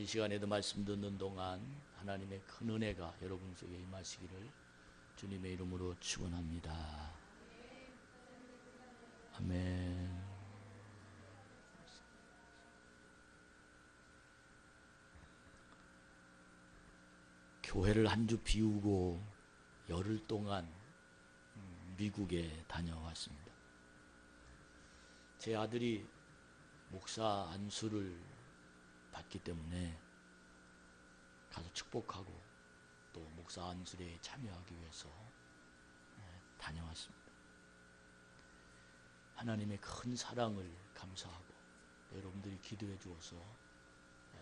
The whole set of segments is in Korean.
시간에도 말씀 듣는 동안 하나님의 큰 은혜가 여러분 속에 임하시기를 주님의 이름으로 축원합니다. 아멘. 교회를 한 주 비우고 열흘 동안 미국에 다녀왔습니다. 제 아들이 목사 안수를 받기 때문에 가서 축복하고 또 목사 안수회에 참여하기 위해서 다녀왔습니다. 하나님의 큰 사랑을 감사하고 여러분들이 기도해 주어서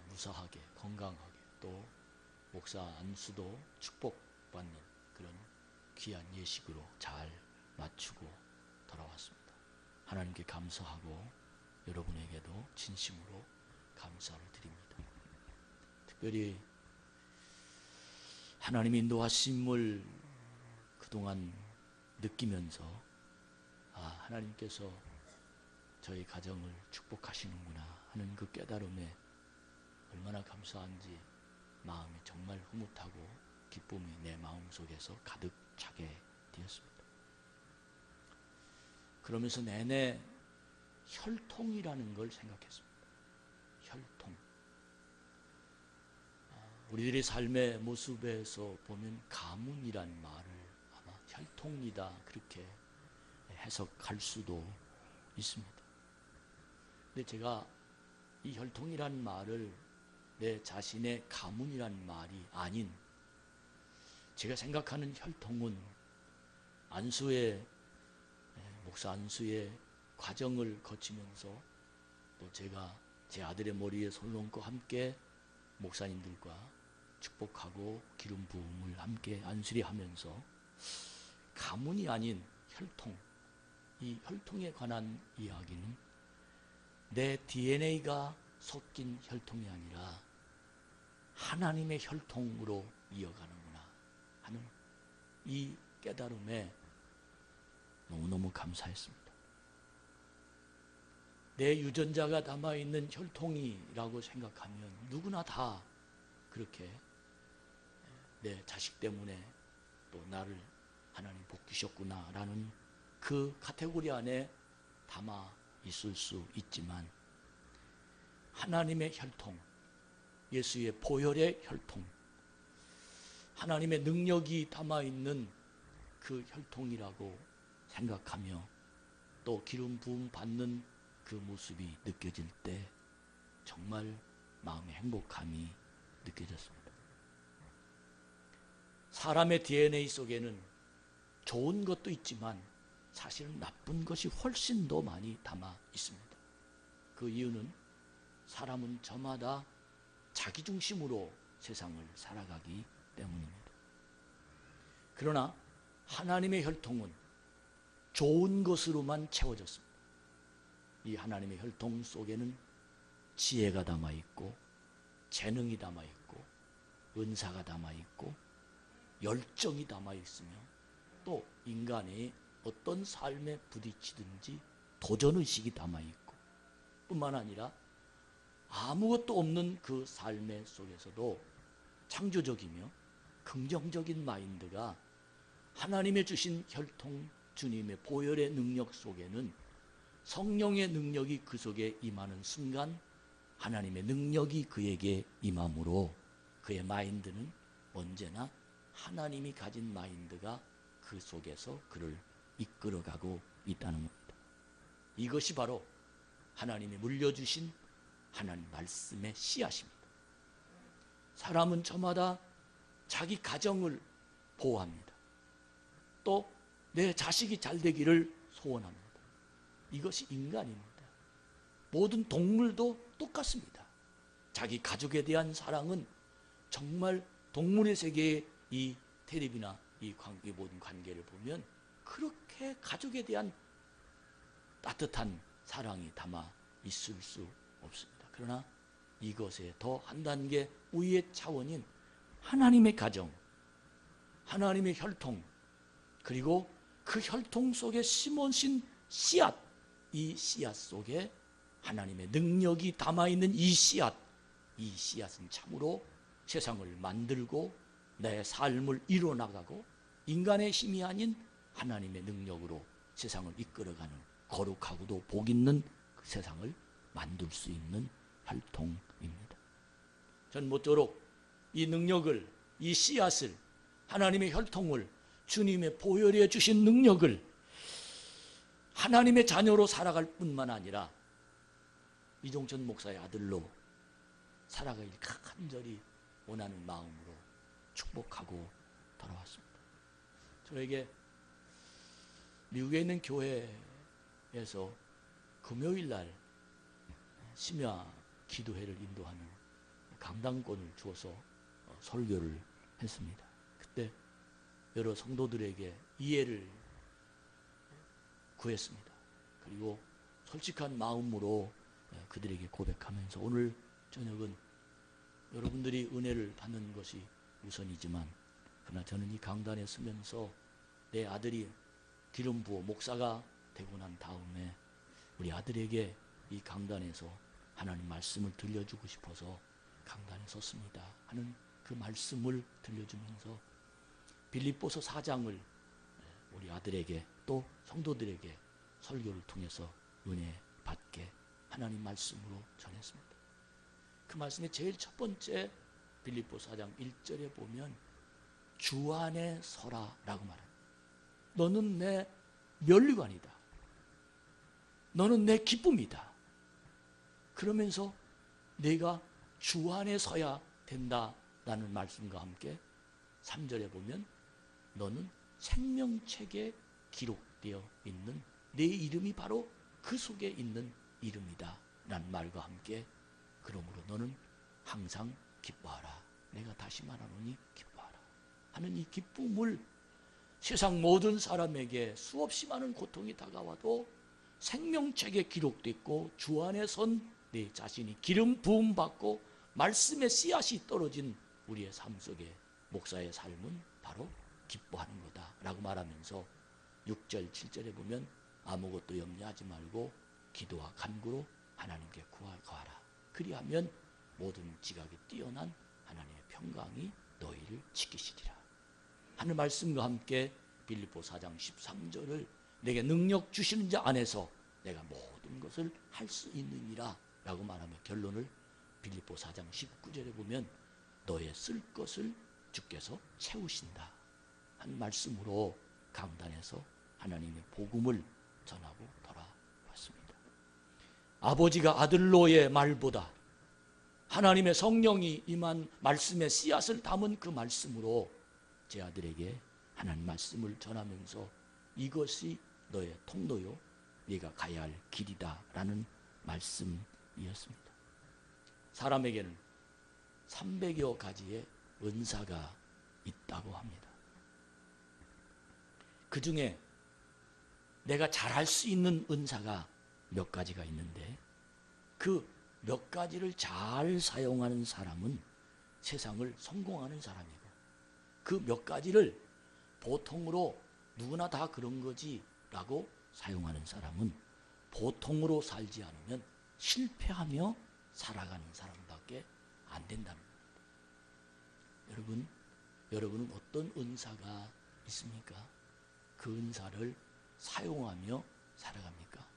무사하게 건강하게 또 목사 안수도 축복받는 그런 귀한 예식으로 잘 마치고 돌아왔습니다. 하나님께 감사하고 여러분에게도 진심으로 감사를 드립니다. 특별히 하나님의 인도하심을 그동안 느끼면서 하나님께서 저희 가정을 축복하시는구나 하는 그 깨달음에 얼마나 감사한지 마음이 정말 흐뭇하고 기쁨이 내 마음속에서 가득 차게 되었습니다. 그러면서 내내 혈통이라는 걸 생각했습니다. 혈통. 우리들의 삶의 모습에서 보면 가문이란 말을 아마 혈통이다 그렇게 해석할 수도 있습니다. 근데 제가 이 혈통이란 말을 내 자신의 가문이란 말이 아닌 제가 생각하는 혈통은 안수의 목사 안수의 과정을 거치면서 또 제가 제 아들의 머리에 손을 얹고 함께 목사님들과 축복하고 기름 부음을 함께 안수리하면서 가문이 아닌 혈통, 이 혈통에 관한 이야기는 내 DNA가 섞인 혈통이 아니라 하나님의 혈통으로 이어가는구나 하는 이 깨달음에 너무너무 감사했습니다. 내 유전자가 담아있는 혈통이라고 생각하면 누구나 다 그렇게 내 자식 때문에 또 나를 하나님 복주셨구나 라는 그 카테고리 안에 담아 있을 수 있지만 하나님의 혈통, 예수의 보혈의 혈통, 하나님의 능력이 담아있는 그 혈통이라고 생각하며 또 기름 부음 받는 그 모습이 느껴질 때 정말 마음의 행복함이 느껴졌습니다. 사람의 DNA 속에는 좋은 것도 있지만 사실은 나쁜 것이 훨씬 더 많이 담아 있습니다. 그 이유는 사람은 저마다 자기중심으로 세상을 살아가기 때문입니다. 그러나 하나님의 혈통은 좋은 것으로만 채워졌습니다. 이 하나님의 혈통 속에는 지혜가 담아있고 재능이 담아있고 은사가 담아있고 열정이 담아있으며 또 인간의 어떤 삶에 부딪히든지 도전의식이 담아있고 뿐만 아니라 아무것도 없는 그 삶의 속에서도 창조적이며 긍정적인 마인드가 하나님의 주신 혈통 주님의 보혈의 능력 속에는 성령의 능력이 그 속에 임하는 순간 하나님의 능력이 그에게 임함으로 그의 마인드는 언제나 하나님이 가진 마인드가 그 속에서 그를 이끌어가고 있다는 겁니다. 이것이 바로 하나님이 물려주신 하나님 말씀의 씨앗입니다. 사람은 저마다 자기 가정을 보호합니다. 또 내 자식이 잘 되기를 소원합니다. 이것이 인간입니다. 모든 동물도 똑같습니다. 자기 가족에 대한 사랑은 정말 동물의 세계의 이 텔레비나 이 모든 관계를 보면 그렇게 가족에 대한 따뜻한 사랑이 담아 있을 수 없습니다. 그러나 이것에 더 한 단계 위의 차원인 하나님의 가정, 하나님의 혈통, 그리고 그 혈통 속에 심어진 씨앗, 이 씨앗 속에 하나님의 능력이 담아있는 이 씨앗, 이 씨앗은 참으로 세상을 만들고 내 삶을 이뤄나가고 인간의 힘이 아닌 하나님의 능력으로 세상을 이끌어가는 거룩하고도 복 있는 그 세상을 만들 수 있는 활동입니다. 전 모쪼록 이 능력을, 이 씨앗을, 하나님의 혈통을, 주님의 보혈해 주신 능력을 하나님의 자녀로 살아갈 뿐만 아니라 이종천 목사의 아들로 살아가길 간절히 원하는 마음으로 축복하고 돌아왔습니다. 저에게 미국에 있는 교회에서 금요일 날 심야 기도회를 인도하는 강당권을 주어서 설교를 했습니다. 그때 여러 성도들에게 이해를 구했습니다. 그리고 솔직한 마음으로 그들에게 고백하면서 오늘 저녁은 여러분들이 은혜를 받는 것이 우선이지만 그러나 저는 이 강단에 서면서 내 아들이 기름 부어 목사가 되고 난 다음에 우리 아들에게 이 강단에서 하나님 말씀을 들려주고 싶어서 강단에 섰습니다 하는 그 말씀을 들려주면서 빌립보서 4장을 우리 아들에게 또 성도들에게 설교를 통해서 은혜 받게 하나님 말씀으로 전했습니다. 그 말씀의 제일 첫 번째 빌립보 4장 1절에 보면 주 안에 서라라고 말합니다. 너는 내 면류관이다. 너는 내 기쁨이다. 그러면서 내가 주 안에 서야 된다라는 말씀과 함께 3절에 보면 너는 생명책에 기록되어 있는 내 이름이 바로 그 속에 있는 이름이다 라는 말과 함께 그러므로 너는 항상 기뻐하라. 내가 다시 말하노니 기뻐하라 하는 이 기쁨을 세상 모든 사람에게 수없이 많은 고통이 다가와도 생명책에 기록되어 있고 주 안에 선 내 자신이 기름 부음 받고 말씀의 씨앗이 떨어진 우리의 삶 속에 목사의 삶은 바로 기뻐하는 거다 라고 말하면서 6절 7절에 보면 아무것도 염려하지 말고 기도와 간구로 하나님께 구하라. 그리하면 모든 지각이 뛰어난 하나님의 평강이 너희를 지키시리라 하는 말씀과 함께 빌립보 4장 13절을 내게 능력 주시는 자 안에서 내가 모든 것을 할 수 있느니라 라고 말하며 결론을 빌립보 4장 19절에 보면 너의 쓸 것을 주께서 채우신다 한 말씀으로 강단에서 하나님의 복음을 전하고 돌아왔습니다. 아버지가 아들로의 말보다 하나님의 성령이 임한 말씀의 씨앗을 담은 그 말씀으로 제 아들에게 하나님 말씀을 전하면서 이것이 너의 통로요 네가 가야 할 길이다 라는 말씀이었습니다. 사람에게는 300여 가지의 은사가 있다고 합니다. 그 중에 내가 잘할 수 있는 은사가 몇 가지가 있는데 그 몇 가지를 잘 사용하는 사람은 세상을 성공하는 사람이고 그 몇 가지를 보통으로 누구나 다 그런 거지 라고 사용하는 사람은 보통으로 살지 않으면 실패하며 살아가는 사람밖에 안 된다는 겁니다. 여러분은 어떤 은사가 있습니까? 그 은사를 사용하며 살아갑니까?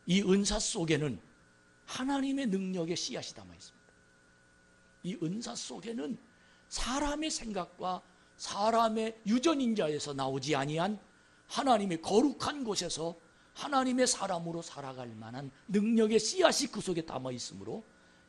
이 은사 속에는 하나님의 능력의 씨앗이 담아 있습니다. 이 은사 속에는 사람의 생각과 사람의 유전인자에서 나오지 아니한 하나님의 거룩한 곳에서 하나님의 사람으로 살아갈 만한 능력의 씨앗이 그 속에 담아 있으므로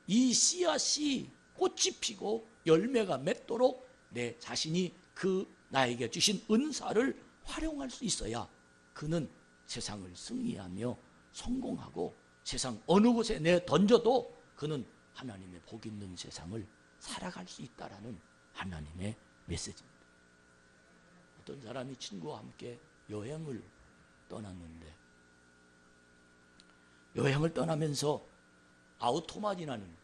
이 씨앗이 꽃이 피고 열매가 맺도록 내 자신이 그 나에게 주신 은사를 활용할 수 있어야 그는 세상을 승리하며 성공하고 세상 어느 곳에 내 던져도 그는 하나님의 복 있는 세상을 살아갈 수 있다라는 하나님의 메시지입니다. 어떤 사람이 친구와 함께 여행을 떠났는데 여행을 떠나면서 아우토반이라는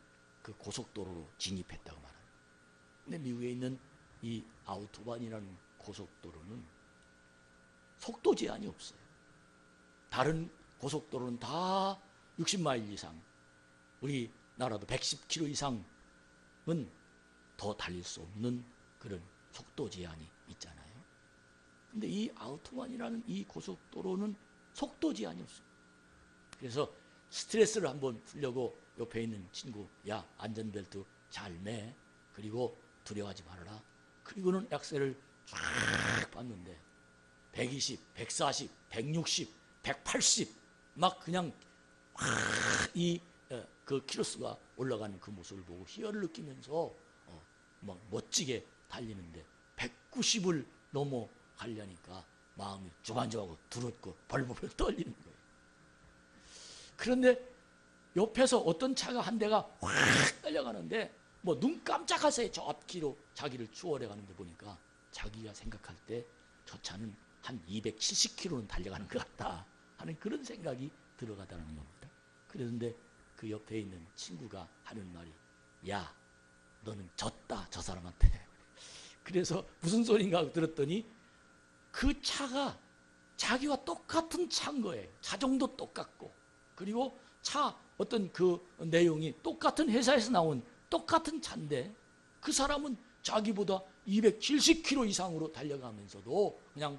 그 고속도로로 진입했다고 말합니다. 근데 미국에 있는 이 아우토반이라는 고속도로는 속도 제한이 없어요. 다른 고속도로는 다 60마일 이상, 우리 나라도 110km 이상은 더 달릴 수 없는 그런 속도 제한이 있잖아요. 근데 이 아우토반이라는 이 고속도로는 속도 제한이 없습니다. 그래서 스트레스를 한번 풀려고 옆에 있는 친구, 야, 안전벨트 잘 매. 그리고 두려워하지 말아라. 그리고는 액셀을 쫙 밟는데 120, 140, 160, 180 막 그냥 그 키로수가 올라가는 그 모습을 보고 희열을 느끼면서 막 멋지게 달리는데 190을 넘어가려니까 마음이 조반조하고 두렵고 벌벌 떨리는 거예요. 그런데 옆에서 어떤 차가 한 대가 확 달려가는데 뭐 눈 깜짝할 새에 저 앞뒤로 자기를 추월해 가는데 보니까 자기가 생각할 때 저 차는 한 270km는 달려가는 것 같다 하는 그런 생각이 들어가다는 겁니다. 그런데 그 옆에 있는 친구가 하는 말이, 야, 너는 졌다, 저 사람한테. 그래서 무슨 소린가 하고 들었더니 그 차가 자기와 똑같은 차인 거예요. 자정도 똑같고, 그리고 차 어떤 그 내용이 똑같은 회사에서 나온 똑같은 차인데 그 사람은 자기보다 270km 이상으로 달려가면서도 그냥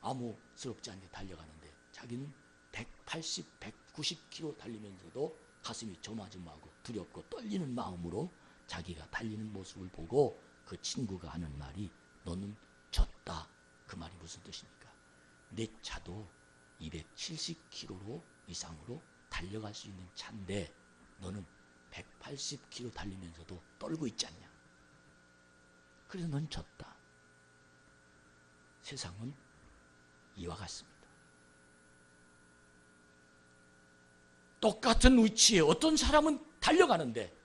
아무스럽지 않게 달려가는데 자기는 180, 190km 달리면서도 가슴이 조마조마하고 두렵고 떨리는 마음으로 자기가 달리는 모습을 보고 그 친구가 하는 말이, 너는 졌다. 그 말이 무슨 뜻입니까? 내 차도 270km 이상으로 달려갈 수 있는 차인데 너는 180km 달리면서도 떨고 있지 않냐. 그래서 넌 졌다. 세상은 이와 같습니다. 똑같은 위치에 어떤 사람은 달려가는데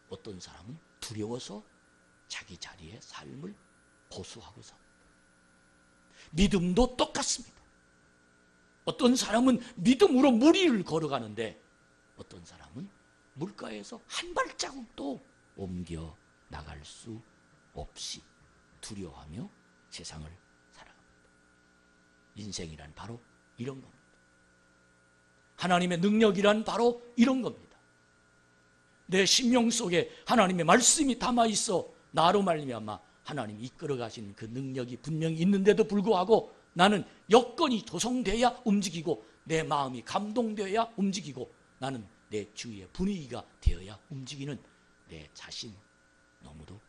어떤 사람은 두려워서 자기 자리의 삶을 고수하고 삽니다. 믿음도 똑같습니다. 어떤 사람은 믿음으로 무리를 걸어가는데 어떤 사람은 물가에서 한 발자국도 옮겨 나갈 수 없이 두려워하며 세상을 살아갑니다. 인생이란 바로 이런 겁니다. 하나님의 능력이란 바로 이런 겁니다. 내 심령 속에 하나님의 말씀이 담아 있어 나로 말미암아 하나님이 이끌어 가시는 그 능력이 분명히 있는데도 불구하고 나는 여건이 조성되어야 움직이고 내 마음이 감동되어야 움직이고 나는 내 주위의 분위기가 되어야 움직이는 내 자신, 너무도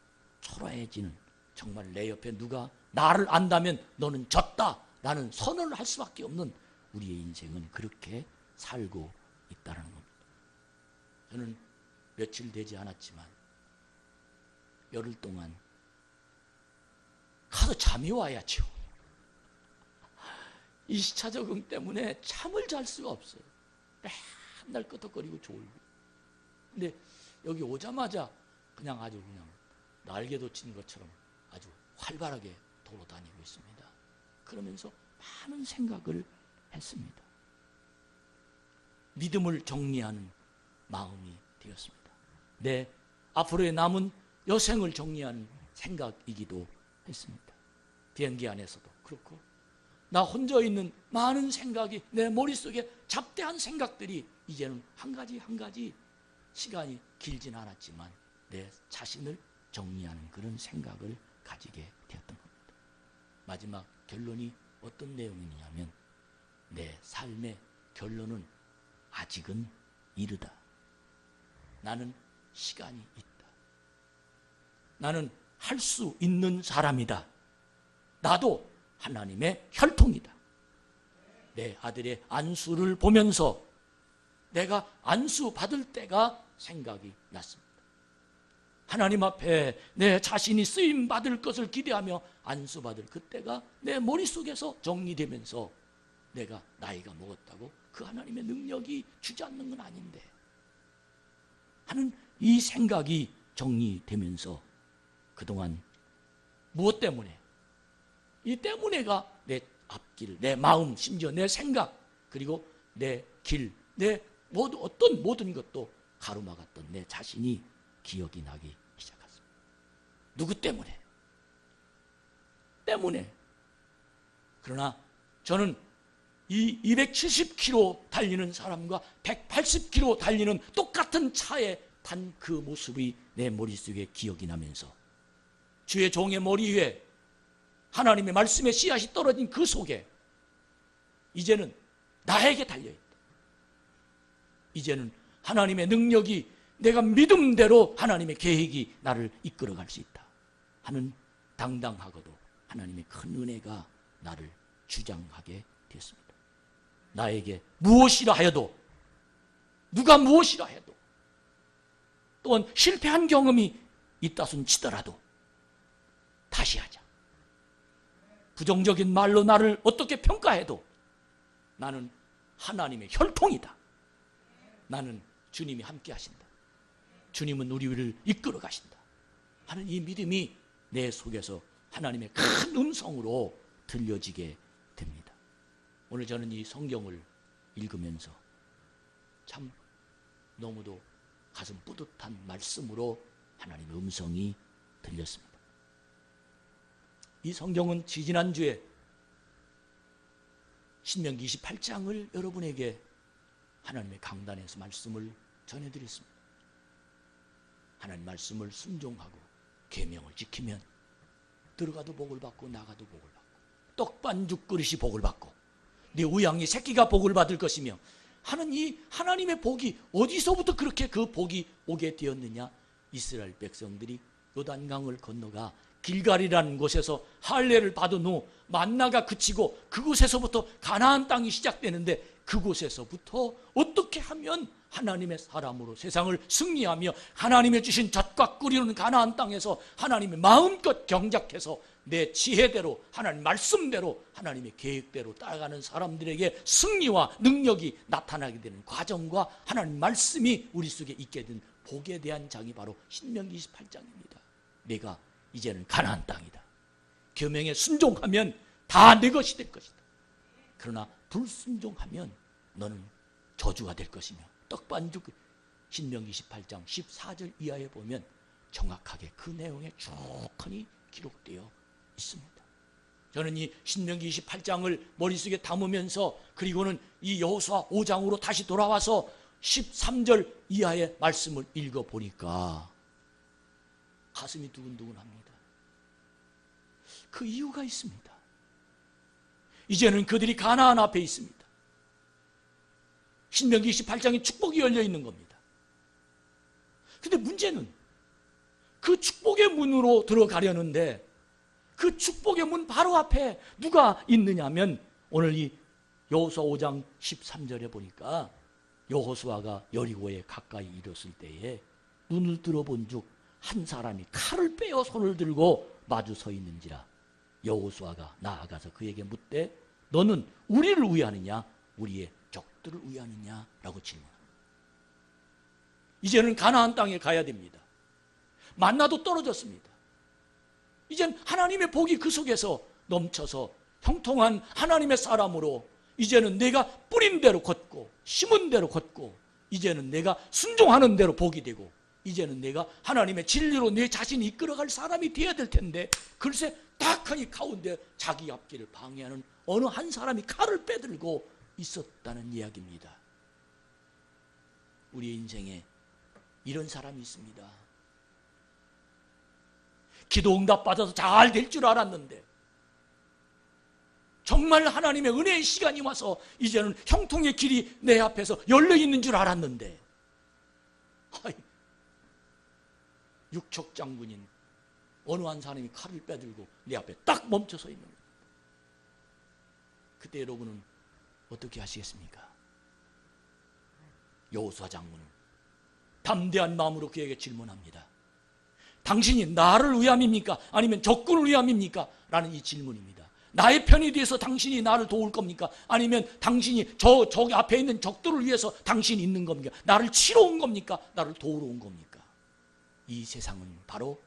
초라해지는, 정말 내 옆에 누가 나를 안다면 너는 졌다 라는 선언을 할 수밖에 없는 우리의 인생은 그렇게 살고 있다는 겁니다. 저는 며칠 되지 않았지만 열흘 동안 가서 잠이 와야죠. 이 시차 적응 때문에 잠을 잘 수가 없어요. 맨날 끄덕거리고 졸고. 근데 여기 오자마자 그냥 아주 그냥 날개도 친 것처럼 아주 활발하게 돌아다니고 있습니다. 그러면서 많은 생각을 했습니다. 믿음을 정리하는 마음이 되었습니다. 내 앞으로의 남은 여생을 정리하는 생각이기도 했습니다. 비행기 안에서도 그렇고 나 혼자 있는 많은 생각이 내 머릿속에 잡대한 생각들이 이제는 한 가지 한 가지 시간이 길진 않았지만 내 자신을 정리하는 그런 생각을 가지게 되었던 겁니다. 마지막 결론이 어떤 내용이냐면 내 삶의 결론은 아직은 이르다. 나는 시간이 있다. 나는 할 수 있는 사람이다. 나도 하나님의 혈통이다. 내 아들의 안수를 보면서 내가 안수 받을 때가 생각이 났습니다. 하나님 앞에 내 자신이 쓰임 받을 것을 기대하며 안수 받을 그때가 내 머릿속에서 정리되면서 내가 나이가 먹었다고 그 하나님의 능력이 주지 않는 건 아닌데 하는 이 생각이 정리되면서 그동안 무엇 때문에? 이 때문에가 내 앞길, 내 마음, 심지어 내 생각, 그리고 내 길, 내 어떤 모든 것도 가로막았던 내 자신이 기억이 나기 시작했습니다. 누구 때문에? 때문에. 그러나 저는 이 270km 달리는 사람과 180km 달리는 똑같은 차에 탄 그 모습이 내 머릿속에 기억이 나면서 주의 종의 머리 위에 하나님의 말씀의 씨앗이 떨어진 그 속에 이제는 나에게 달려있다. 이제는 하나님의 능력이 내가 믿음대로 하나님의 계획이 나를 이끌어갈 수 있다 하는 당당하고도 하나님의 큰 은혜가 나를 주장하게 되었습니다. 나에게 무엇이라 하여도, 누가 무엇이라 해도, 또한 실패한 경험이 있다손 치더라도 다시 하자. 부정적인 말로 나를 어떻게 평가해도 나는 하나님의 혈통이다. 나는 주님이 함께 하신다. 주님은 우리를 이끌어 가신다 하는 이 믿음이 내 속에서 하나님의 큰 음성으로 들려지게 됩니다. 오늘 저는 이 성경을 읽으면서 참 너무도 가슴 뿌듯한 말씀으로 하나님의 음성이 들렸습니다. 이 성경은 지지난주에 신명기 28장을 여러분에게 하나님의 강단에서 말씀을 전해드렸습니다. 하나님 말씀을 순종하고 계명을 지키면 들어가도 복을 받고 나가도 복을 받고 떡반죽 그릇이 복을 받고 네 우양이 새끼가 복을 받을 것이며 하는 이 하나님의 복이 어디서부터 그렇게 그 복이 오게 되었느냐? 이스라엘 백성들이 요단강을 건너가 길갈이라는 곳에서 할례를 받은 후 만나가 그치고 그곳에서부터 가나안 땅이 시작되는데 그곳에서부터 어떻게 하면 하나님의 사람으로 세상을 승리하며 하나님의 주신 젖과 꿀이는 가나안 땅에서 하나님의 마음껏 경작해서 내 지혜대로 하나님 말씀대로 하나님의 계획대로 따라가는 사람들에게 승리와 능력이 나타나게 되는 과정과 하나님 말씀이 우리 속에 있게 된 복에 대한 장이 바로 신명기 28장입니다. 내가 이제는 가나안 땅이다. 계명에 순종하면 다 내 것이 될 것이다. 그러나 불순종하면 너는 저주가 될 것이며 떡반죽 신명기 28장 14절 이하에 보면 정확하게 그 내용에 쭉 기록되어 있습니다. 저는 이 신명기 28장을 머릿속에 담으면서 그리고는 이 여호수아 5장으로 다시 돌아와서 13절 이하의 말씀을 읽어보니까 가슴이 두근두근합니다. 그 이유가 있습니다. 이제는 그들이 가나안 앞에 있습니다. 신명기 28장에 축복이 열려 있는 겁니다. 근데 문제는 그 축복의 문으로 들어가려는데 그 축복의 문 바로 앞에 누가 있느냐면 오늘 이 여호수아 5장 13절에 보니까 여호수아가 여리고에 가까이 이르렀을 때에 눈을 들어본 즉 한 사람이 칼을 빼어 손을 들고 마주 서 있는지라 여호수아가 나아가서 그에게 묻되 너는 우리를 위하느냐 우리의 적들을 위하느냐 라고 질문합니다. 이제는 가나안 땅에 가야 됩니다. 만나도 떨어졌습니다. 이젠 하나님의 복이 그 속에서 넘쳐서 형통한 하나님의 사람으로 이제는 내가 뿌린 대로 걷고 심은 대로 걷고 이제는 내가 순종하는 대로 복이 되고 이제는 내가 하나님의 진리로 내 자신이 이끌어갈 사람이 되어야 될 텐데 글쎄 딱하니 가운데 자기 앞길을 방해하는 어느 한 사람이 칼을 빼들고 있었다는 이야기입니다. 우리 인생에 이런 사람이 있습니다. 기도 응답 받아서 잘 될 줄 알았는데 정말 하나님의 은혜의 시간이 와서 이제는 형통의 길이 내 앞에서 열려 있는 줄 알았는데 육척 장군인 어느 한 사람이 칼을 빼들고 내 앞에 딱 멈춰서 있는 거예요. 그때 여러분은 어떻게 하시겠습니까? 여호수아 장군은 담대한 마음으로 그에게 질문합니다. 당신이 나를 위함입니까? 아니면 적군을 위함입니까? 라는 이 질문입니다. 나의 편이 돼서 당신이 나를 도울 겁니까? 아니면 당신이 저기 앞에 있는 적들을 위해서 당신이 있는 겁니까? 나를 치러 온 겁니까? 나를 도우러 온 겁니까? 이 세상은 바로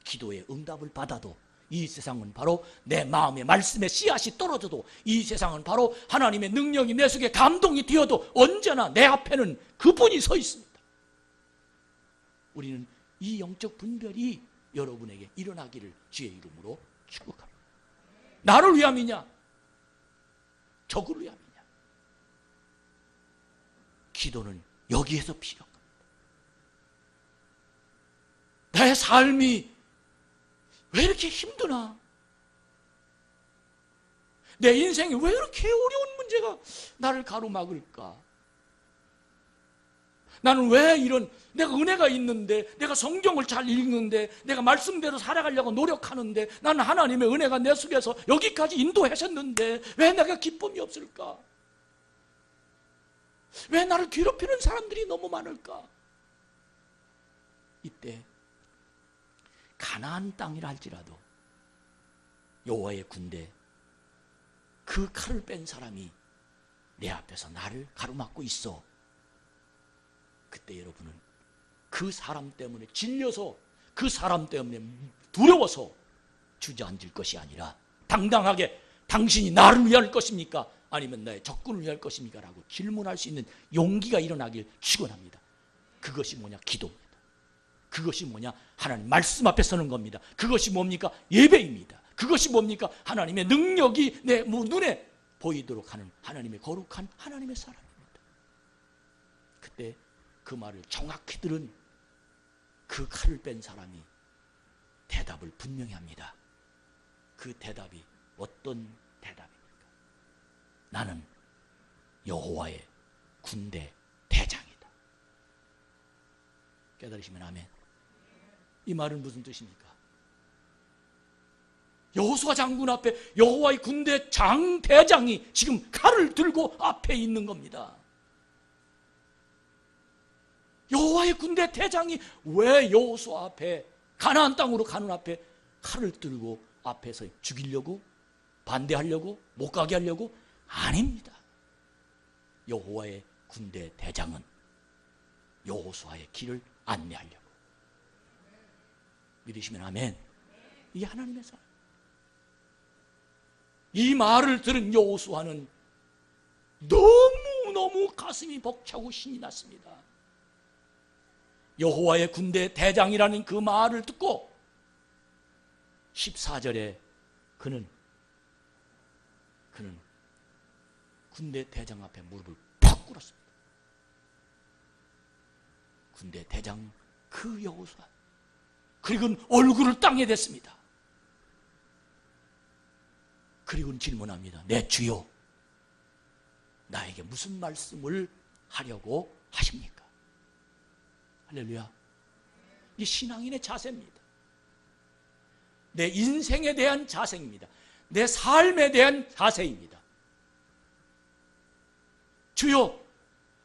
기도의 응답을 받아도 이 세상은 바로 내 마음의 말씀의 씨앗이 떨어져도 이 세상은 바로 하나님의 능력이 내 속에 감동이 되어도 언제나 내 앞에는 그분이 서 있습니다. 우리는 이 영적 분별이 여러분에게 일어나기를 주의 이름으로 축복합니다. 나를 위함이냐? 적을 위함이냐? 기도는 여기에서 필요한 겁니다. 내 삶이 왜 이렇게 힘드나? 내 인생이 왜 이렇게 어려운 문제가 나를 가로막을까? 나는 왜 이런, 내가 은혜가 있는데, 내가 성경을 잘 읽는데, 내가 말씀대로 살아가려고 노력하는데, 나는 하나님의 은혜가 내 속에서 여기까지 인도하셨는데 왜 내가 기쁨이 없을까? 왜 나를 괴롭히는 사람들이 너무 많을까? 이때 가나안 땅이라 할지라도 여호와의 군대, 그 칼을 뺀 사람이 내 앞에서 나를 가로막고 있어. 그때 여러분은 그 사람 때문에 질려서, 그 사람 때문에 두려워서 주저앉을 것이 아니라 당당하게 당신이 나를 위할 것입니까? 아니면 나의 적군을 위할 것입니까? 라고 질문할 수 있는 용기가 일어나길 축원합니다. 그것이 뭐냐? 기도입니다. 그것이 뭐냐? 하나님 말씀 앞에 서는 겁니다. 그것이 뭡니까? 예배입니다. 그것이 뭡니까? 하나님의 능력이 내 눈에 보이도록 하는 하나님의 거룩한 하나님의 사랑입니다. 그때 그 말을 정확히 들은 그 칼을 뺀 사람이 대답을 분명히 합니다. 그 대답이 어떤 대답입니까? 나는 여호와의 군대 대장이다. 깨달으시면 아멘. 이 말은 무슨 뜻입니까? 여호수아 장군 앞에 여호와의 군대 대장이 지금 칼을 들고 앞에 있는 겁니다. 여호와의 군대 대장이 왜 여호수아 앞에, 가나안 땅으로 가는 앞에 칼을 들고 앞에서 죽이려고, 반대하려고, 못 가게 하려고? 아닙니다. 여호와의 군대 대장은 여호수아의 길을 안내하려고. 믿으시면 아멘. 이게 하나님의 사랑. 이 말을 들은 여호수아는 너무너무 가슴이 벅차고 신이 났습니다. 여호와의 군대 대장이라는 그 말을 듣고 14절에 그는 군대 대장 앞에 무릎을 팍 꿇었습니다. 군대 대장 그 여호수아, 그리고는 얼굴을 땅에 댔습니다. 그리고는 질문합니다. 내 주여, 나에게 무슨 말씀을 하려고 하십니까? 할렐루야. 이 신앙인의 자세입니다. 내 인생에 대한 자세입니다. 내 삶에 대한 자세입니다. 주여,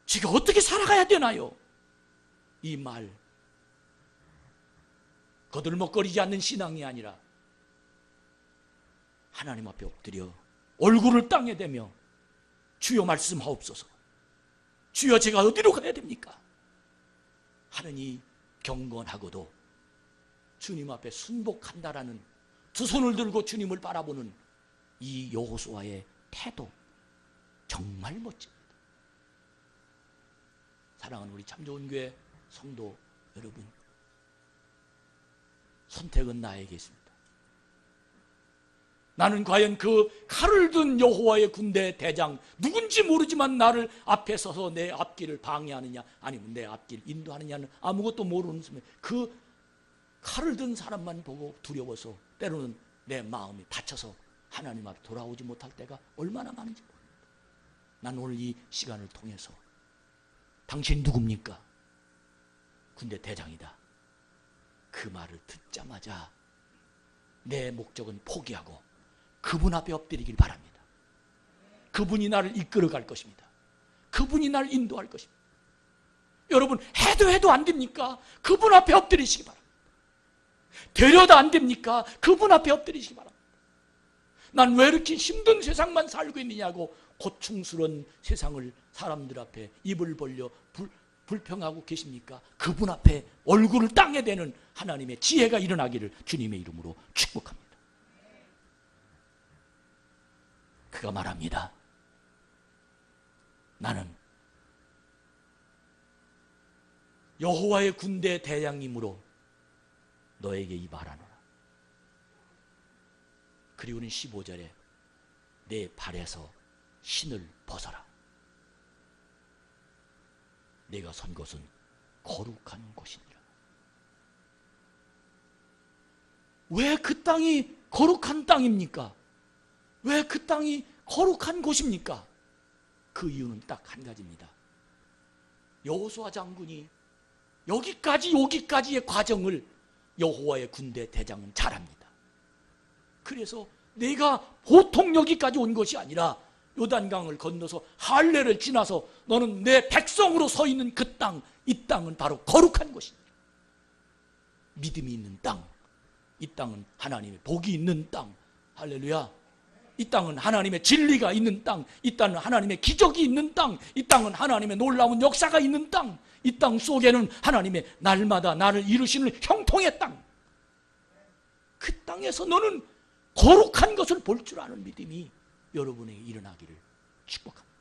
제가 어떻게 살아가야 되나요? 이 말, 거들먹거리지 않는 신앙이 아니라 하나님 앞에 엎드려 얼굴을 땅에 대며 주여 말씀하옵소서, 주여 제가 어디로 가야 됩니까? 하느니 경건하고도 주님 앞에 순복한다라는, 두 손을 들고 주님을 바라보는 이 여호수아의 태도 정말 멋집니다. 사랑하는 우리 참 좋은 교회 성도 여러분, 선택은 나에게 있습니다. 나는 과연 그 칼을 든 여호와의 군대 대장, 누군지 모르지만 나를 앞에 서서 내 앞길을 방해하느냐, 아니면 내 앞길 인도하느냐는 아무것도 모르는 순간 그 칼을 든 사람만 보고 두려워서 때로는 내 마음이 다쳐서 하나님 앞에 돌아오지 못할 때가 얼마나 많은지 모릅니다. 난 오늘 이 시간을 통해서 당신 누굽니까? 군대 대장이다. 그 말을 듣자마자 내 목적은 포기하고 그분 앞에 엎드리길 바랍니다. 그분이 나를 이끌어 갈 것입니다. 그분이 나를 인도할 것입니다. 여러분, 해도 안 됩니까? 그분 앞에 엎드리시기 바랍니다. 되려도 안 됩니까? 그분 앞에 엎드리시기 바랍니다. 난 왜 이렇게 힘든 세상만 살고 있느냐고 고충스러운 세상을 사람들 앞에 입을 벌려 불평하고 계십니까? 그분 앞에 얼굴을 땅에 대는 하나님의 지혜가 일어나기를 주님의 이름으로 축복합니다. 그가 말합니다. 나는 여호와의 군대 대장이므로 너에게 이 말하노라. 그리고는 15절에 내 발에서 신을 벗어라. 내가 선 곳은 거룩한 곳이니라. 왜 그 땅이 거룩한 땅입니까? 왜 그 땅이 거룩한 곳입니까? 그 이유는 딱 한 가지입니다. 여호수아 장군이 여기까지의 과정을 여호와의 군대 대장은 잘합니다. 그래서 내가 보통 여기까지 온 것이 아니라 요단강을 건너서 할례를 지나서 너는 내 백성으로 서 있는 그 땅, 이 땅은 바로 거룩한 곳이다. 믿음이 있는 땅, 이 땅은 하나님의 복이 있는 땅. 할렐루야. 이 땅은 하나님의 진리가 있는 땅, 이 땅은 하나님의 기적이 있는 땅, 이 땅은 하나님의 놀라운 역사가 있는 땅, 이 땅 속에는 하나님의 날마다 나를 이루시는 형통의 땅. 그 땅에서 너는 거룩한 것을 볼 줄 아는 믿음이 여러분에게 일어나기를 축복합니다.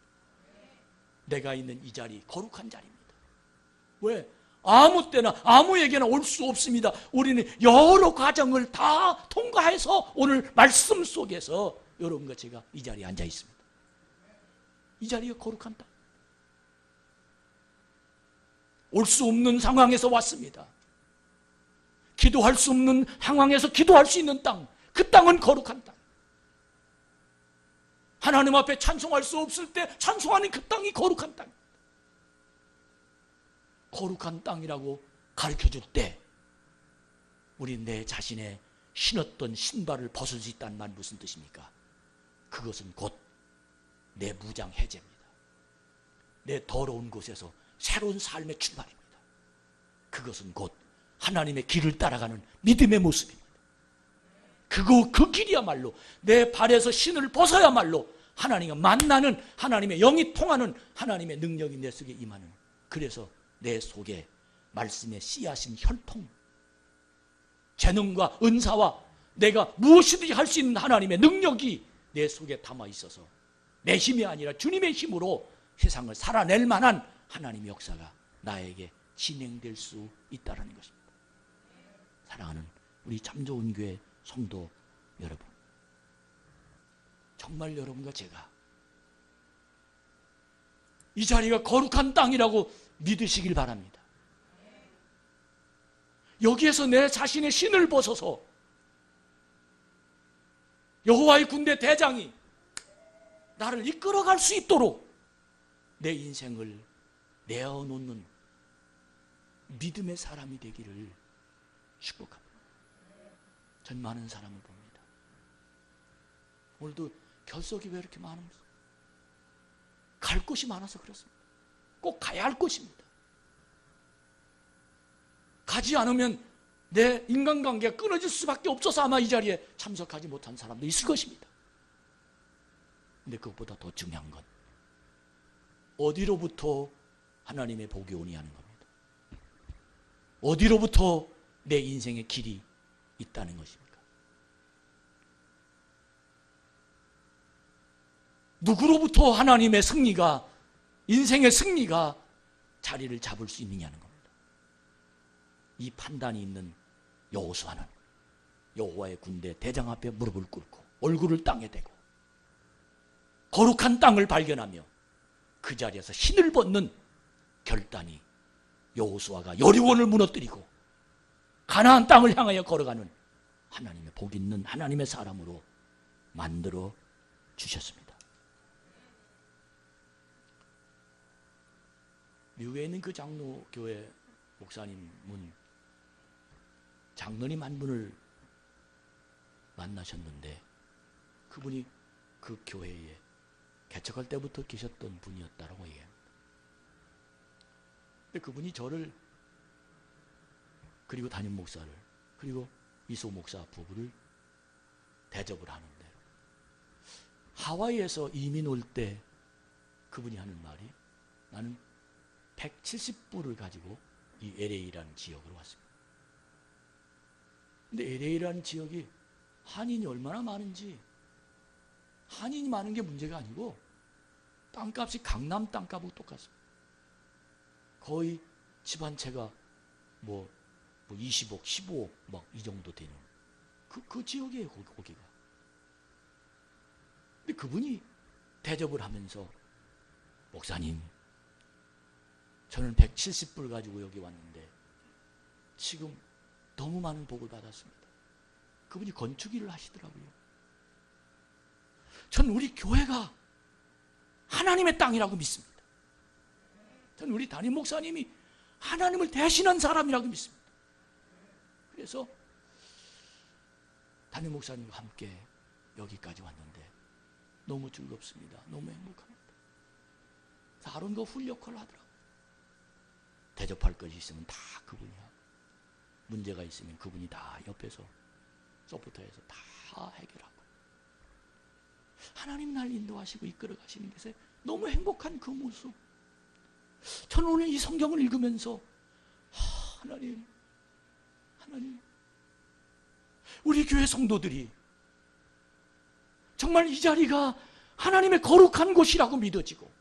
내가 있는 이 자리 거룩한 자리입니다. 왜? 아무 때나 아무에게나 올 수 없습니다. 우리는 여러 과정을 다 통과해서 오늘 말씀 속에서 여러분과 제가 이 자리에 앉아 있습니다. 이 자리가 거룩한 땅. 올 수 없는 상황에서 왔습니다. 기도할 수 없는 상황에서 기도할 수 있는 땅. 그 땅은 거룩한 땅. 하나님 앞에 찬송할 수 없을 때 찬송하는 그 땅이 거룩한 땅. 거룩한 땅이라고 가르쳐줄 때 우리 내 자신의 신었던 신발을 벗을 수 있다는 말 무슨 뜻입니까? 그것은 곧 내 무장 해제입니다. 내 더러운 곳에서 새로운 삶의 출발입니다. 그것은 곧 하나님의 길을 따라가는 믿음의 모습입니다. 그 길이야말로 내 발에서 신을 벗어야말로 하나님과 만나는, 하나님의 영이 통하는 하나님의 능력이 내 속에 임하는, 그래서 내 속에 말씀의 씨앗인 혈통, 재능과 은사와 내가 무엇이든지 할 수 있는 하나님의 능력이 내 속에 담아 있어서 내 힘이 아니라 주님의 힘으로 세상을 살아낼 만한 하나님의 역사가 나에게 진행될 수 있다는 것입니다. 사랑하는 우리 참 좋은 교회 성도 여러분, 정말 여러분과 제가 이 자리가 거룩한 땅이라고 믿으시길 바랍니다. 여기에서 내 자신의 신을 벗어서 여호와의 군대 대장이 나를 이끌어갈 수 있도록 내 인생을 내어놓는 믿음의 사람이 되기를 축복합니다. 전 많은 사람을 봅니다. 오늘도 결석이 왜 이렇게 많은지, 갈 곳이 많아서 그렇습니다. 꼭 가야 할 곳입니다. 가지 않으면 내 인간관계가 끊어질 수밖에 없어서 아마 이 자리에 참석하지 못한 사람도 있을 것입니다. 근데 그것보다 더 중요한 건 어디로부터 하나님의 복이 오니 하는 겁니다. 어디로부터 내 인생의 길이 있다는 것입니까? 누구로부터 하나님의 승리가, 인생의 승리가 자리를 잡을 수 있느냐는 겁니다. 이 판단이 있는 여호수아는 여호와의 군대 대장 앞에 무릎을 꿇고 얼굴을 땅에 대고 거룩한 땅을 발견하며 그 자리에서 신을 벗는 결단이 여호수아가 여리고를 무너뜨리고 가나안 땅을 향하여 걸어가는 하나님의 복 있는 하나님의 사람으로 만들어 주셨습니다. 미국에 있는 그 장로교회 목사님은 장로님 한 분을 만나셨는데 그분이 그 교회에 개척할 때부터 계셨던 분이었다고 얘기합니다. 근데 그분이 저를, 그리고 담임 목사를, 그리고 이소 목사 부부를 대접을 하는데, 하와이에서 이민 올 때 그분이 하는 말이, 나는 170불을 가지고 이 LA라는 지역으로 왔습니다. 근데 LA라는 지역이 한인이 얼마나 많은지, 한인이 많은 게 문제가 아니고 땅값이 강남 땅값하고 똑같습니다. 거의 집 한 채가 뭐 20억, 15억 막 이 정도 되는 그 지역이에요, 거기가. 근데 그분이 대접을 하면서, 목사님, 저는 170불 가지고 여기 왔는데 지금 너무 많은 복을 받았습니다. 그분이 건축 일을 하시더라고요. 저는 우리 교회가 하나님의 땅이라고 믿습니다. 저는 우리 담임 목사님이 하나님을 대신한 사람이라고 믿습니다. 그래서 담임 목사님과 함께 여기까지 왔는데 너무 즐겁습니다. 너무 행복합니다. 아론과 훌 역할을 하더라고요. 대접할 것이 있으면 다 그분이 하고, 문제가 있으면 그분이 다 옆에서 서포터에서 다 해결하고, 하나님 날 인도하시고 이끌어 가시는 것에 너무 행복한 그 모습. 저는 오늘 이 성경을 읽으면서 하나님 우리 교회 성도들이 정말 이 자리가 하나님의 거룩한 곳이라고 믿어지고,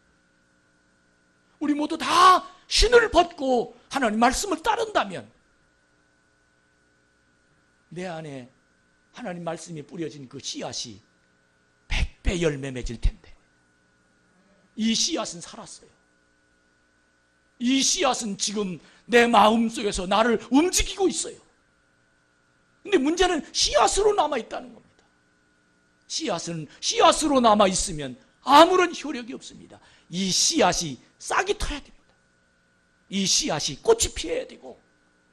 우리 모두 다 신을 벗고 하나님 말씀을 따른다면 내 안에 하나님 말씀이 뿌려진 그 씨앗이 100배 열매 맺을 텐데, 이 씨앗은 살았어요. 이 씨앗은 지금 내 마음속에서 나를 움직이고 있어요. 근데 문제는 씨앗으로 남아있다는 겁니다. 씨앗은 씨앗으로 남아있으면 아무런 효력이 없습니다. 이 씨앗이 싹이 터야 됩니다. 이 씨앗이 꽃이 피어야 되고,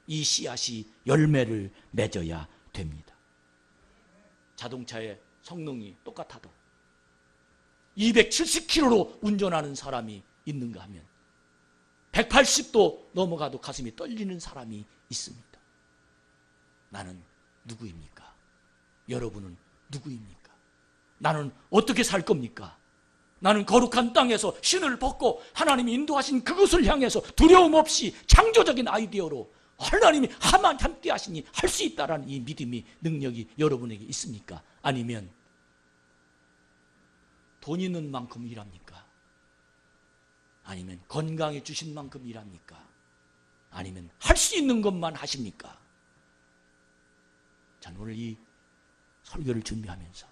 이 씨앗이 열매를 맺어야 됩니다. 자동차의 성능이 똑같아도 270km로 운전하는 사람이 있는가 하면 180도 넘어가도 가슴이 떨리는 사람이 있습니다. 나는 누구입니까? 여러분은 누구입니까? 나는 어떻게 살 겁니까? 나는 거룩한 땅에서 신을 벗고 하나님이 인도하신 그것을 향해서 두려움 없이 창조적인 아이디어로 하나님이 함께 하시니 할 수 있다라는 이 믿음이, 능력이 여러분에게 있습니까? 아니면 돈 있는 만큼 일합니까? 아니면 건강해 주신 만큼 일합니까? 아니면 할 수 있는 것만 하십니까? 전 오늘 이 설교를 준비하면서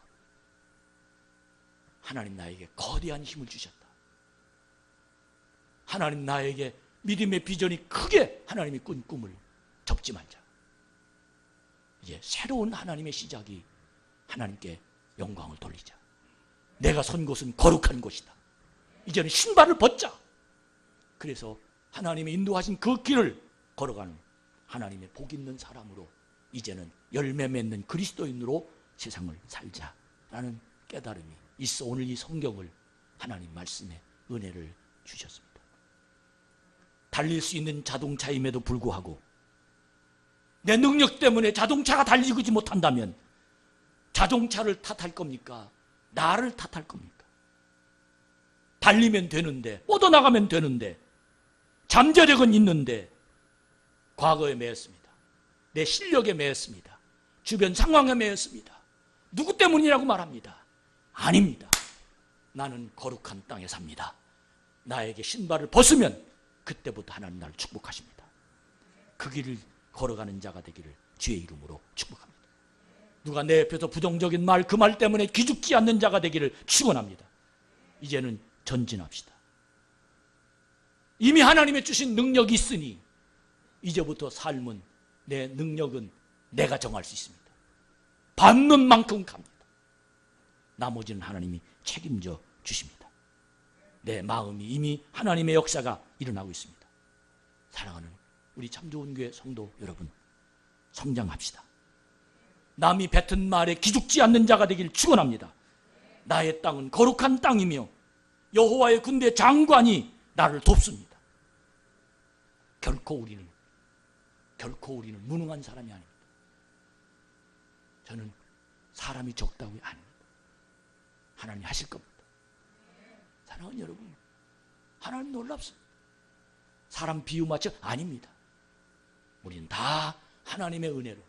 하나님 나에게 거대한 힘을 주셨다. 하나님 나에게 믿음의 비전이 크게 하나님이 꾼 꿈을 접지 말자. 이제 새로운 하나님의 시작이, 하나님께 영광을 돌리자. 내가 선 곳은 거룩한 곳이다. 이제는 신발을 벗자. 그래서 하나님의 인도하신 그 길을 걸어가는 하나님의 복 있는 사람으로, 이제는 열매 맺는 그리스도인으로 세상을 살자라는 깨달음이 있어 오늘 이 성경을, 하나님 말씀의 은혜를 주셨습니다. 달릴 수 있는 자동차임에도 불구하고 내 능력 때문에 자동차가 달리지 못한다면 자동차를 탓할 겁니까? 나를 탓할 겁니까? 달리면 되는데, 뻗어나가면 되는데, 잠재력은 있는데 과거에 매였습니다. 내 실력에 매였습니다. 주변 상황에 매였습니다. 누구 때문이라고 말합니다. 아닙니다. 나는 거룩한 땅에 삽니다. 나에게 신발을 벗으면 그때부터 하나님 나를 축복하십니다. 그 길을 걸어가는 자가 되기를 주의 이름으로 축복합니다. 누가 내 옆에서 부정적인 말, 그 말 때문에 기죽지 않는 자가 되기를 축원합니다. 이제는 전진합시다. 이미 하나님의 주신 능력이 있으니 이제부터 삶은, 내 능력은 내가 정할 수 있습니다. 받는 만큼 갑니다. 나머지는 하나님이 책임져 주십니다. 내 마음이 이미 하나님의 역사가 일어나고 있습니다. 사랑하는 우리 참 좋은 교회 성도 여러분, 성장합시다. 남이 뱉은 말에 기죽지 않는 자가 되길 축원합니다. 나의 땅은 거룩한 땅이며 여호와의 군대 장관이 나를 돕습니다. 결코 우리는 무능한 사람이 아닙니다. 저는 사람이 적다고 아닙니다. 하나님이 하실 겁니다. 사랑하는 여러분, 하나님 놀랍습니다. 사람 비유마치 아닙니다. 우리는 다 하나님의 은혜로,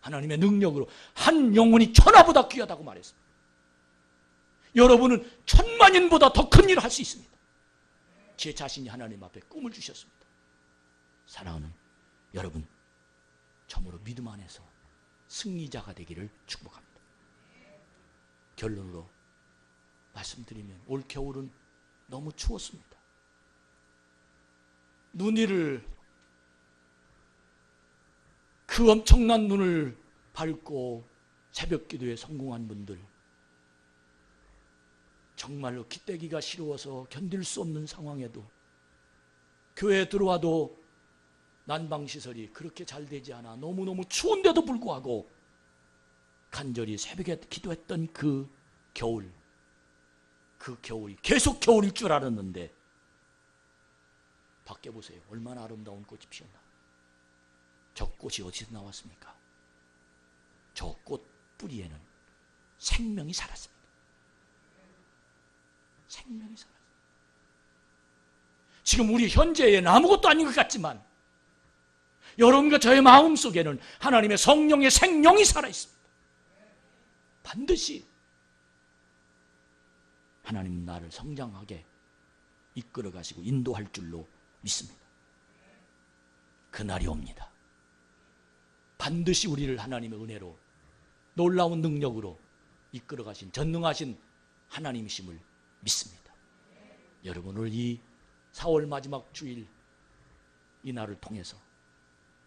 하나님의 능력으로 한 영혼이 천하보다 귀하다고 말했습니다. 여러분은 천만인보다 더 큰 일을 할 수 있습니다. 제 자신이 하나님 앞에 꿈을 주셨습니다. 사랑하는 여러분, 참으로 믿음 안에서 승리자가 되기를 축복합니다. 결론으로 말씀드리면 올 겨울은 너무 추웠습니다. 눈 위를 그 엄청난 눈을 밟고 새벽 기도에 성공한 분들, 정말로 기대기가 시려워서 견딜 수 없는 상황에도 교회에 들어와도 난방시설이 그렇게 잘 되지 않아 너무너무 추운데도 불구하고 간절히 새벽에 기도했던 그 겨울이 계속 겨울일 줄 알았는데 밖에 보세요. 얼마나 아름다운 꽃이 피었나. 저 꽃이 어디서 나왔습니까? 저 꽃 뿌리에는 생명이 살았습니다. 생명이 살았습니다. 지금 우리 현재에는 아무것도 아닌 것 같지만 여러분과 저의 마음 속에는 하나님의 성령의 생명이 살아있습니다. 반드시 하나님은 나를 성장하게 이끌어 가시고 인도할 줄로 믿습니다. 그날이 옵니다. 반드시 우리를 하나님의 은혜로 놀라운 능력으로 이끌어 가신 전능하신 하나님이심을 믿습니다. 여러분, 오늘 이 4월 마지막 주일 이 날을 통해서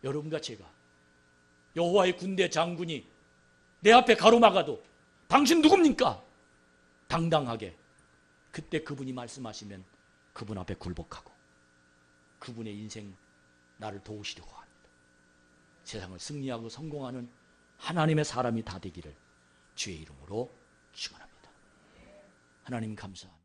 여러분과 제가 여호와의 군대 장군이 내 앞에 가로막아도 당신 누굽니까? 당당하게 그때 그분이 말씀하시면 그분 앞에 굴복하고 그분의 인생 나를 도우시려고 합니다. 세상을 승리하고 성공하는 하나님의 사람이 다 되기를 주의 이름으로 축원합니다. 하나님 감사합니다.